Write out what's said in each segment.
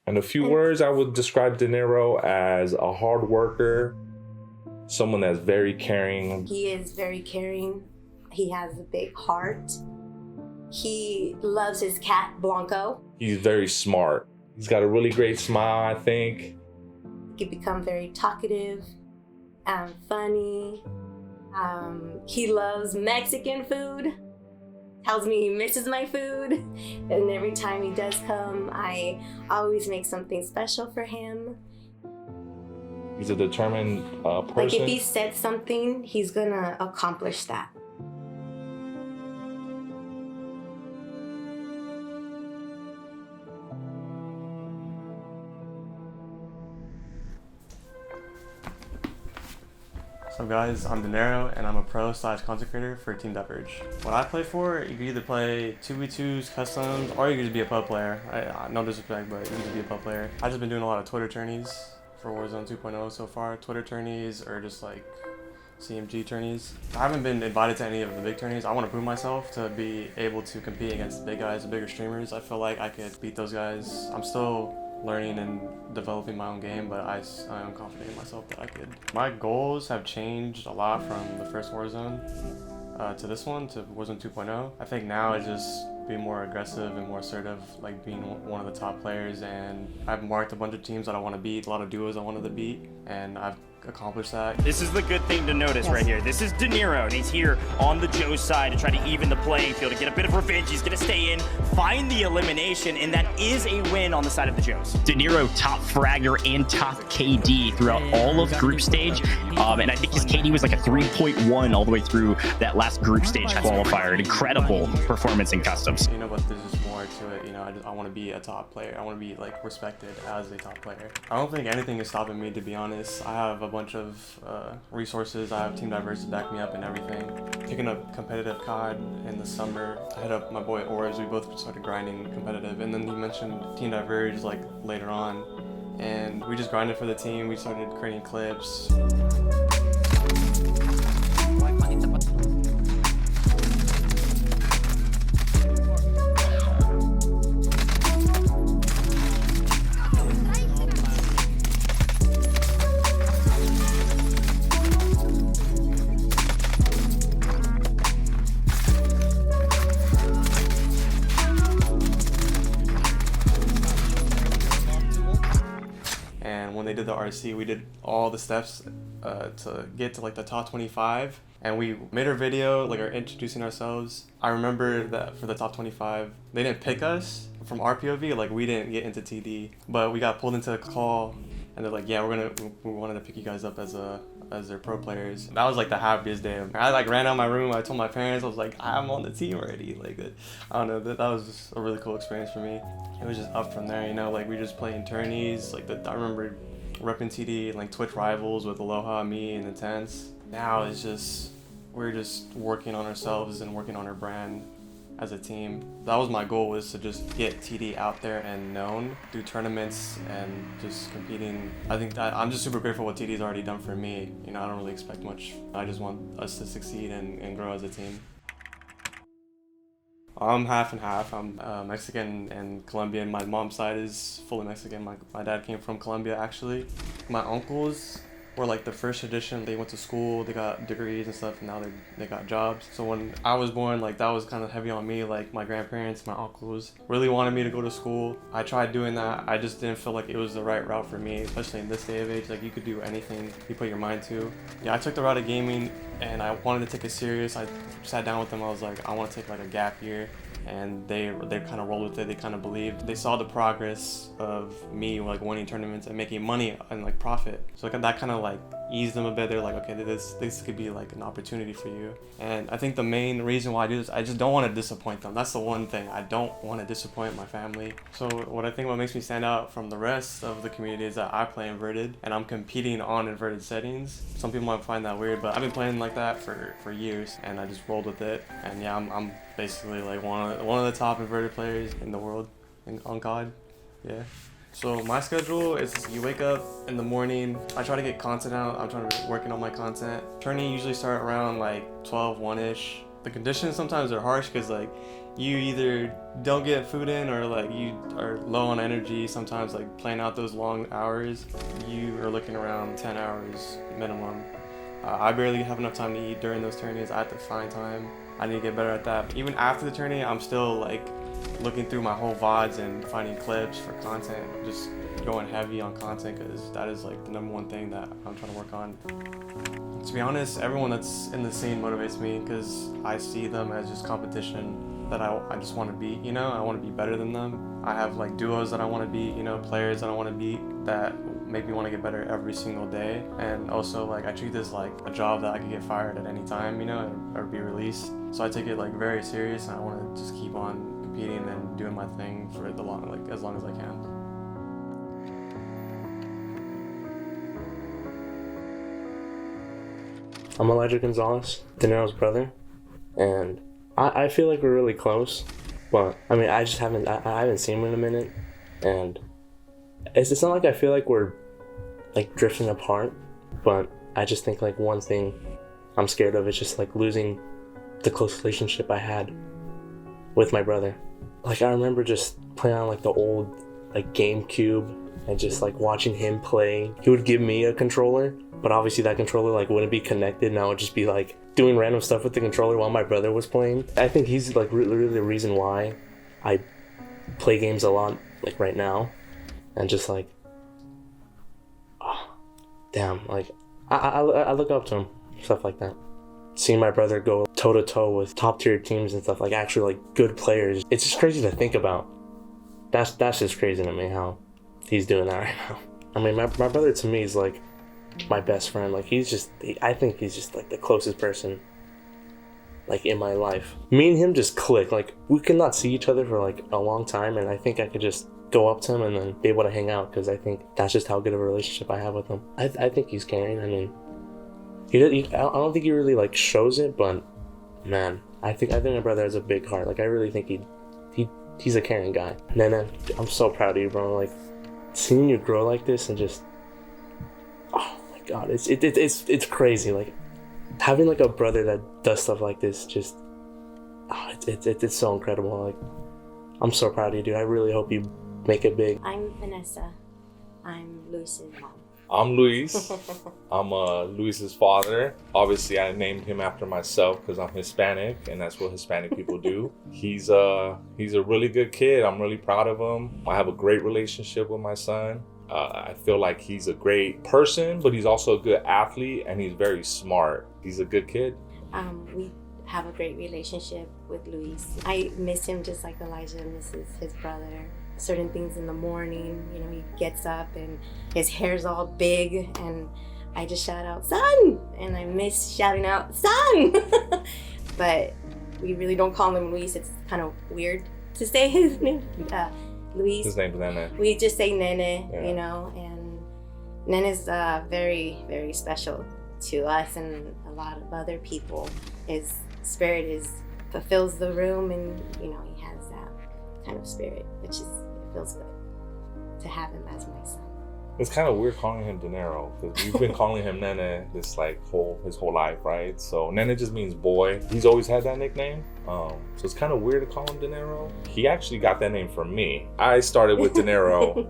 In a few words, I would describe Dinero as a hard worker, someone that's very caring. He is very caring. He has a big heart. He loves his cat, Blanco. He's very smart. He's got a really great smile, I think. He can become very talkative and funny. He loves Mexican food. Tells me he misses my food. And every time he does come, I always make something special for him. He's a determined person. Like if he said something, he's gonna accomplish that. So guys, I'm Dinero and I'm a pro/content creator for Team Diverge. What I play for, you can either play 2v2s, customs, or you can just be a pub player. No disrespect, but you can just be a pub player. I've just been doing a lot of Twitter tourneys for Warzone 2.0 so far. Twitter tourneys or just like CMG tourneys. I haven't been invited to any of the big tourneys. I want to prove myself to be able to compete against the big guys, the bigger streamers. I feel like I could beat those guys. I'm still learning and developing my own game, but I am confident in myself that I could. My goals have changed a lot from the first Warzone to this one, to Warzone 2.0. I think now it's just being more aggressive and more assertive, like being one of the top players, and I've marked a bunch of teams that I want to beat, a lot of duos I wanted to beat, and I've accomplished that. This is the good thing to notice right here. This is Dinero, and he's here on the Joe's side to try to even the playing field, to get a bit of revenge. He's going to stay in, find the elimination, and that is a win on the side of the Joes. Dinero top fragger and top KD throughout all of group stage, and I think his KD was like a 3.1 all the way through that last group stage qualifier. An incredible performance in customs. You know, but there's just more to it. You know, I want to be a top player. I want to be like respected as a top player. I don't think anything is stopping me, to be honest. I have a bunch of resources. I have Team Diverge to back me up and everything. Picking up competitive COD in the summer. I hit up my boy Orbs. We both started grinding competitive, and then he mentioned Team Diverge like later on, and we just grinded for the team. We started creating clips. And when they did the RC, we did all the steps to get to like the top 25, and we made our video, like our introducing ourselves. I remember that for the top 25, they didn't pick us from our POV, like we didn't get into TD, but we got pulled into a call, and they're like, yeah, we wanted to pick you guys up as their pro players. That was like the happiest day. I like ran out of my room. I told my parents, I was like, I'm on the team already. Like, I don't know, that was just a really cool experience for me. It was just up from there, you know, like we just playing tourneys. Like I remember repping TD and like Twitch rivals with Aloha, me, and Intense. Now it's just, we're just working on ourselves and working on our brand as a team. That was my goal, was to just get TD out there and known, do tournaments and just competing. I think that I'm just super grateful what TD's already done for me. You know, I don't really expect much. I just want us to succeed and grow as a team. I'm half and half. I'm Mexican and Colombian. My mom's side is fully Mexican. My dad came from Colombia, actually. My uncles were like the first tradition. They went to school, they got degrees and stuff, and now they got jobs. So when I was born, like that was kind of heavy on me. Like my grandparents, my uncles really wanted me to go to school. I tried doing that. I just didn't feel like it was the right route for me, especially in this day of age. Like you could do anything you put your mind to. Yeah, I took the route of gaming, and I wanted to take it serious. I sat down with them. I was like, I want to take like a gap year. And they kind of rolled with it. They kind of believed. They saw the progress of me like winning tournaments and making money and like profit. So that kind of like eased them a bit. They're like, okay, this could be like an opportunity for you. And I think the main reason why I do this, I just don't want to disappoint them. That's the one thing. I don't want to disappoint my family. So what makes me stand out from the rest of the community is that I play inverted and I'm competing on inverted settings. Some people might find that weird, but I've been playing like that for years, and I just rolled with it. And yeah, I'm basically like one of the top inverted players in the world on COD. Yeah. So my schedule is, you wake up in the morning, I try to get content out. I'm trying to be working on my content. Tourney usually start around like 12, 1-ish. The conditions sometimes are harsh because like you either don't get food in or like you are low on energy. Sometimes like playing out those long hours, you are looking around 10 hours minimum. I barely have enough time to eat during those tourneys. I have to find time. I need to get better at that. Even after the tourney, I'm still like looking through my whole VODs and finding clips for content, just going heavy on content, because that is like the number one thing that I'm trying to work on. To be honest, everyone that's in the scene motivates me because I see them as just competition that I just want to beat, you know? I want to be better than them. I have like duos that I want to beat, you know, players that I want to beat that make me want to get better every single day. And also like I treat this like a job that I could get fired at any time, you know, or be released. So I take it like very serious, and I want to just keep on competing and doing my thing for the long, like as long as I can. I'm Elijah Gonzalez, Dinero's brother, and I feel like we're really close, but I mean I haven't seen him in a minute, and it's not like I feel like we're like drifting apart, but I just think like one thing I'm scared of is just like losing the close relationship I had with my brother. Like I remember just playing on like the old like GameCube and just like watching him play. He would give me a controller, but obviously that controller like wouldn't be connected, and I would just be like doing random stuff with the controller while my brother was playing. I think he's like really the reason why I play games a lot like right now, and just like, oh, damn, like I look up to him, stuff like that. Seeing my brother go toe to toe with top tier teams and stuff, like actually like good players, it's just crazy to think about. That's just crazy to me how he's doing that right now. I mean, my brother to me is like my best friend. Like I think he's just like the closest person like in my life. Me and him just click. Like we could not see each other for like a long time, and I think I could just go up to him and then be able to hang out, because I think that's just how good of a relationship I have with him. I think he's caring. I mean, I don't think he really like shows it, but man, I think my brother has a big heart. Like I really think he's a caring guy. Nana, I'm so proud of you, bro. Like seeing you grow like this and just, oh my god, it's crazy. Like having like a brother that does stuff like this, just, oh, it's so incredible. Like I'm so proud of you, dude. I really hope you make it big. I'm Vanessa. I'm Luis's mom. I'm Luis. I'm Luis's father. Obviously, I named him after myself because I'm Hispanic, and that's what Hispanic people do. He's a really good kid. I'm really proud of him. I have a great relationship with my son. I feel like he's a great person, but he's also a good athlete, and he's very smart. He's a good kid. We have a great relationship with Luis. I miss him just like Elijah misses his brother. Certain things in the morning, you know, he gets up and his hair's all big, and I just shout out, "Son!" And I miss shouting out, "Son!" But we really don't call him Luis. It's kind of weird to say his name. Luis. His name's Nene. We just say Nene, yeah. You know, and Nene's very, very special to us and a lot of other people. His spirit fulfills the room, and you know, he has that kind of spirit, which feels good to have him as my son. It's kind of weird calling him Dinero because we've been calling him Nene his whole life, right? So Nene just means boy. He's always had that nickname. So it's kind of weird to call him Dinero. He actually got that name from me. I started with Dinero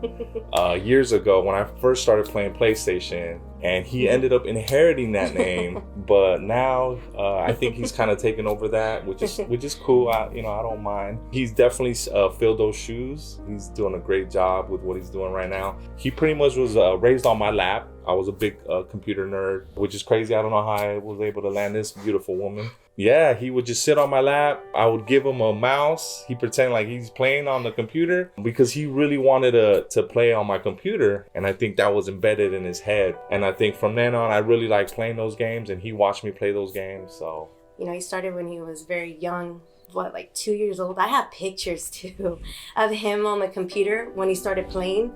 years ago when I first started playing PlayStation, and he ended up inheriting that name. But now I think he's kind of taken over that, which is cool. I don't mind. He's definitely filled those shoes. He's doing a great job with what he's doing right now. He pretty much was raised on my lap. I was a big computer nerd, which is crazy. I don't know how I was able to land this beautiful woman. Yeah, he would just sit on my lap. I would give him a mouse. He pretend like he's playing on the computer because he really wanted to play on my computer. And I think that was embedded in his head. And I think from then on, I really liked playing those games, and he watched me play those games. So, you know, he started when he was very young, like 2 years old. I have pictures too of him on the computer when he started playing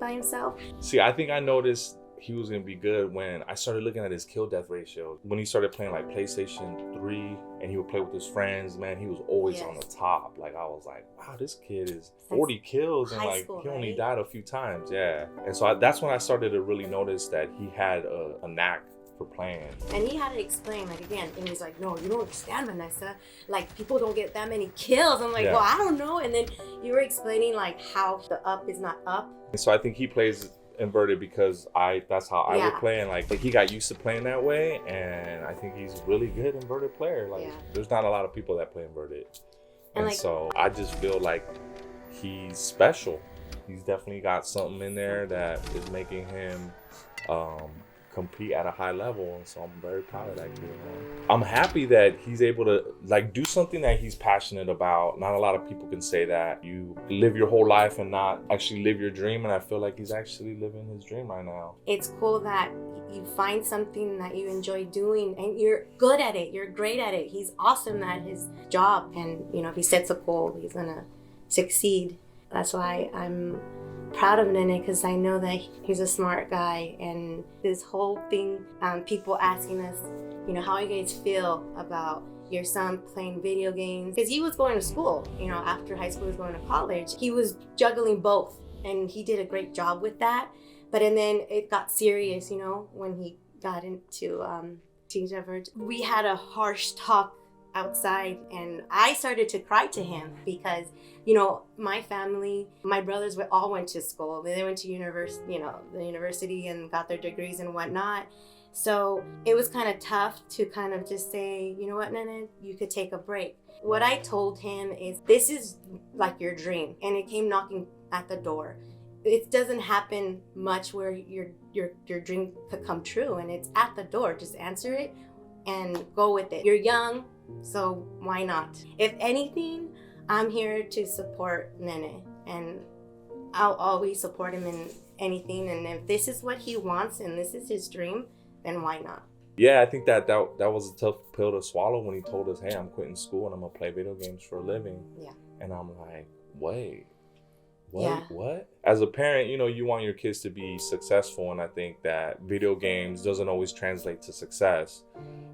by himself. See, I think I noticed he was going to be good when I started looking at his kill death ratio. When he started playing like PlayStation 3 and he would play with his friends, man, he was always on the top. Like I was like, wow, this kid is 40 kills and like he only died a few times. Yeah. And so that's when I started to really notice that he had a knack for playing. And he had to explain, like, again, and he's like, no, you don't understand, Vanessa. Like, people don't get that many kills. I'm like, Yeah. well, I don't know. And then you were explaining, like, how the up is not up. And so I think he plays inverted because that's how I would Yeah. play, and like he got used to playing that way, and I think he's a really good inverted player. Like, Yeah. there's not a lot of people that play inverted. And, And like, so I just feel like he's special. He's definitely got something in there that is making him compete at a high level, and so I'm very proud of that kid, man. I'm happy that he's able to like do something that he's passionate about. Not a lot of people can say that. You live your whole life and not actually live your dream, and I feel like he's actually living his dream right now. It's cool that you find something that you enjoy doing and you're good at it. You're great at it. He's awesome at his job, and you know, if he sets a goal, he's gonna succeed. That's why I'm proud of Nene, because I know that he's a smart guy. And this whole thing, people asking us, you know, how you guys feel about your son playing video games, because he was going to school, you know, after high school he was going to college. He was juggling both, and he did a great job with that. But and then it got serious, you know, when he got into Diverge. We had a harsh talk outside, and I started to cry to him because, you know, my family, my brothers all went to school. They went to the university and got their degrees and whatnot. So it was kind of tough to kind of just say, you know what, Nene, you could take a break. What I told him is, this is like your dream, and it came knocking at the door. It doesn't happen much where your dream could come true, and it's at the door. Just answer it and go with it. You're young, so why not? If anything, I'm here to support Nene, and I'll always support him in anything. And if this is what he wants and this is his dream, then why not? Yeah, I think that was a tough pill to swallow when he told us, hey, I'm quitting school and I'm gonna play video games for a living. Yeah. And I'm like, wait, what? Yeah. What? As a parent, you know, you want your kids to be successful, and I think that video games doesn't always translate to success.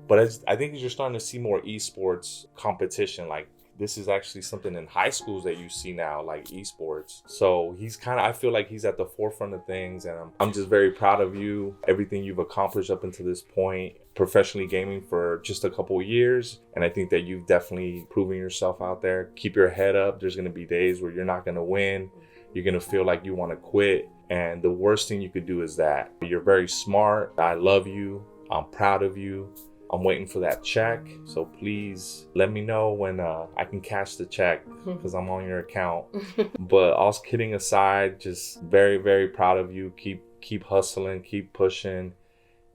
But I think you're starting to see more esports competition. Like, this is actually something in high schools that you see now, like esports. So I feel like he's at the forefront of things, and I'm just very proud of you, everything you've accomplished up until this point, professionally gaming for just a couple of years. And I think that you've definitely proven yourself out there. Keep your head up. There's going to be days where you're not going to win. You're going to feel like you want to quit. And the worst thing you could do is that. You're very smart. I love you. I'm proud of you. I'm waiting for that check, so please let me know when I can cash the check, because I'm on your account. But all kidding aside, just very, very proud of you. Keep hustling, keep pushing,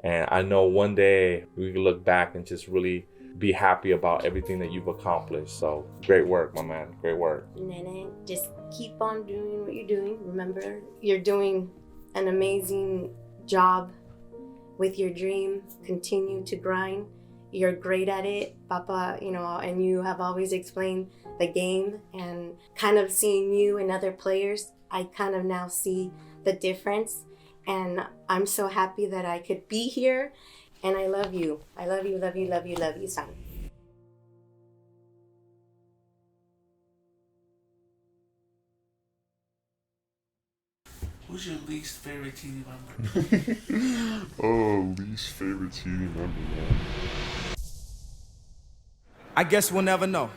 and I know one day we can look back and just really be happy about everything that you've accomplished. So great work, my man. Great work. Nene, just keep on doing what you're doing. Remember, you're doing an amazing job with your dream. Continue to grind. You're great at it, Papa, you know, and you have always explained the game, and kind of seeing you and other players, I kind of now see the difference, and I'm so happy that I could be here, and I love you. I love you, love you, love you, love you, son. Who's your least favorite TV member? Oh, least favorite TV member, man. I guess we'll never know.